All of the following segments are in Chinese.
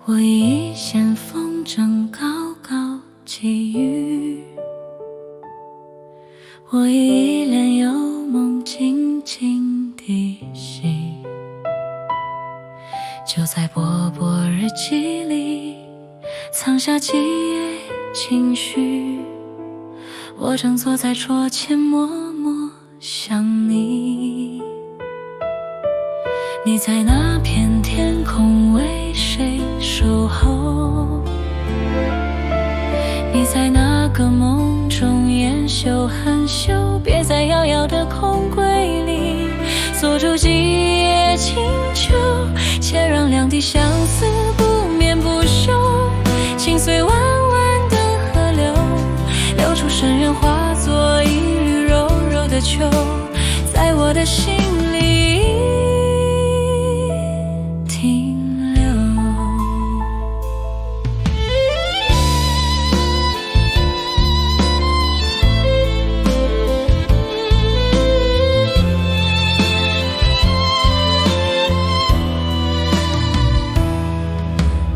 我一线风筝高高寄予，我一帘幽梦静静地息。就在薄薄日记里藏下几页情绪，我正坐在桌前默默想你。你在那片天空为谁守候？你在那个梦中烟袖含羞，别在遥遥的空闺里锁住几叶清秋，且让两地相思不眠不休，情随弯弯的河流，流出深渊，化作一缕柔柔的秋，在我的心里停留。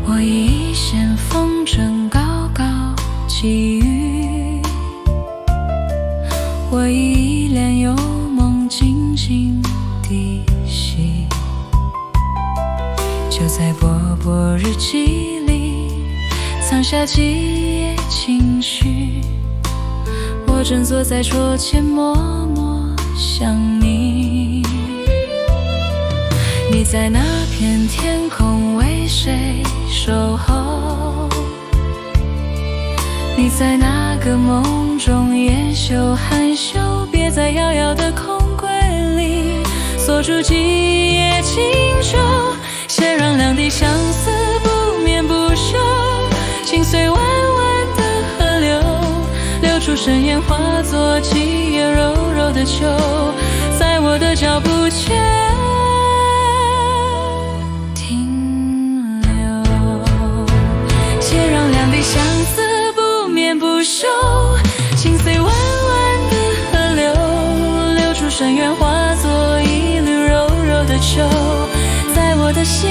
我一线风筝高高寄予，我一帘幽梦静静地息。就在薄薄日记里藏下几页情绪，我正坐在桌前默默想你。你在那片天空为谁守候？你在那个梦中烟袖含羞，别在遥遥的空闺里锁住几叶清秋，且让两地相思不眠不休，情随弯弯的河流，流出深渊，化作几叶柔柔的秋，在我的脚步前停留。且让两地相思不眠不休，情随弯弯的河流，流出深渊，化作一缕柔柔的秋，在我的心